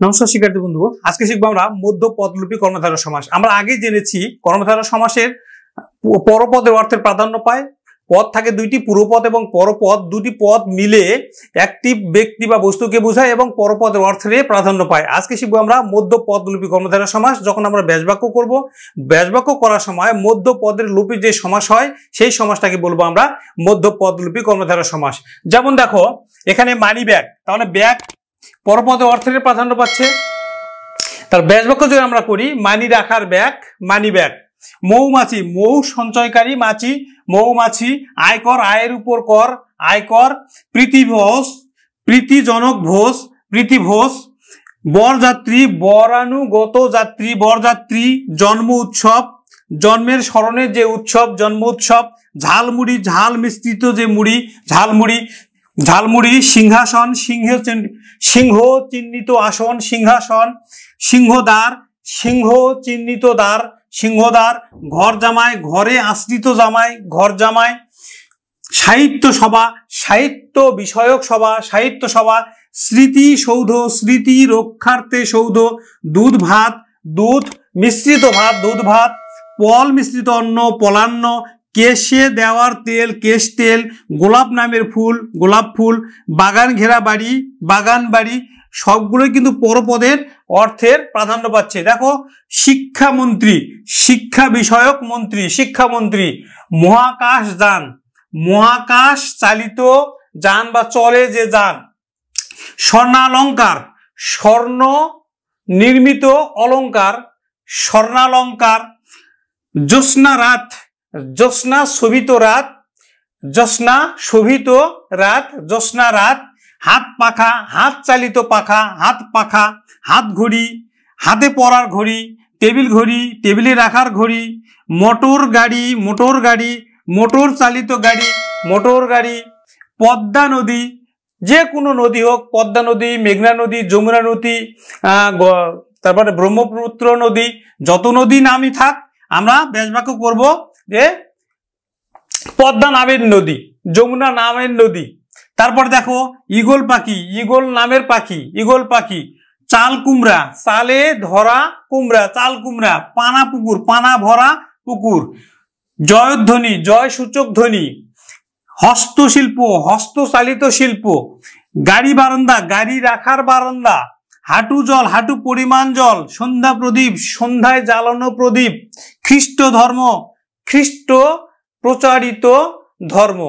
নমস্কার শিক্ষার্থী বন্ধু, আজকে শিখবো আমরা মধ্য পদলোপী কর্মধারয় সমাস। আমরা আগে জেনেছি কর্মধারয় সমাসের পরপদের অর্থের প্রাধান্য পায়। পদ থাকে দুইটি, পূর্বপদ এবং পরপদ। দুটি পদ মিলে একটি ব্যক্তি বা বস্তুকে বোঝায় এবং পরপদের অর্থে প্রাধান্য পায়। আজকে শিখবো আমরা মধ্য পদলোপী কর্মধারয় সমাস। যখন আমরা ব্যাসবাক্য করব, ব্যাসবাক্য করার সময় মধ্য পদের লোপী যে সমাস হয় সেই সমাসটাকে বলবো আমরা মধ্য পদলোপী কর্মধারয় সমাস। যেমন দেখো এখানে মানি ব্যাগ, তাহলে ব্যাগ পরপদের অর্থের প্রাধান্য পাচ্ছে। তার ব্যাসবাক্য যদি আমরা করি, মানি রাখার ব্যাগ, মানি ব্যাগ। মৌমাছি, মৌ সঞ্চয়কারী, মাছি মৌমাছি। আয়কর, আয়ের উপর কর, আয়কর। প্রীতিভোজ, প্রীতিজনক ভোজ, প্রীতিভোজ। বরযাত্রী, বরানুগত যাত্রী, বরযাত্রী। জন্ম উৎসব, জন্মের স্মরণের যে উৎসব, জন্ম উৎসব। ঝালমুড়ি, ঝাল মিশ্রিত যে মুড়ি, ঝালমুড়ি, ঝালমুড়ি। সিংহাসন, সিংহ চিহ্নিত আসন, সিংহাসন। সিংহদ্বার, সিংহ চিহ্নিত দ্বার, সিংহদ্বার। ঘর জামাই, ঘরে আশ্রিত জামাই, ঘর জামাই। সাহিত্য সভা, সাহিত্য বিষয়ক সভা, সাহিত্য সভা। স্মৃতি সৌধ, স্মৃতি রক্ষার্থে সৌধ। দুধ ভাত, দুধ মিশ্রিত ভাত, দুধ ভাত। পল মিশ্রিত অন্ন, পলান্ন। কেশে দেওয়ার তেল, কেশ তেল। গোলাপ নামের ফুল, গোলাপ ফুল। বাগান ঘেরা বাড়ি, বাগান বাড়ি। সবগুলোই কিন্তু পরপদের অর্থের প্রাধান্য পাচ্ছে। দেখো শিক্ষামন্ত্রী, শিক্ষা বিষয়ক মন্ত্রী, শিক্ষামন্ত্রী। মহাকাশ যান, মহাকাশ চালিত যান বা চলে যে যান। স্বর্ণালঙ্কার, স্বর্ণ নির্মিত অলঙ্কার, স্বর্ণালঙ্কার। জ্যোৎস্না রাত, জ্যোৎস্না শোভিত রাত, জ্যোৎস্না শোভিত রাত, জ্যোৎস্না রাত। হাত পাখা, হাত চালিত পাখা, হাত পাখা। হাত ঘড়ি, হাতে পরার ঘড়ি। টেবিল ঘড়ি, টেবিলে রাখার ঘড়ি। মোটর গাড়ি, মোটর গাড়ি। মোটর চালিত গাড়ি, মোটর গাড়ি। পদ্মা নদী, যে কোনো নদী হোক, পদ্মা নদী, মেঘনা নদী, যমুনা নদী, তারপরে ব্রহ্মপুত্র নদী, যত নদী নামই থাক আমরা ব্যাসবাক্য করব যে পদ্মা নামের নদী, যমুনা নামের নদী। তারপর দেখো ঈগল পাখি, ঈগল নামের পাখি, ঈগল পাখি। চাল কুমড়া, চালে ধরা কুমড়া, চাল কুমড়া। পানা পুকুর, পানা ভরা পুকুর। জয়ধ্বনি, জয় সূচক ধ্বনি। হস্তশিল্প, হস্তচালিত শিল্প। গাড়ি বারান্দা, গাড়ি রাখার বারান্দা। হাঁটু জল, হাঁটু পরিমাণ জল। সন্ধ্যা প্রদীপ, সন্ধ্যায় জ্বালানো প্রদীপ। খ্রিস্ট ধর্ম, খ্রিস্ট প্রচারিত ধর্ম।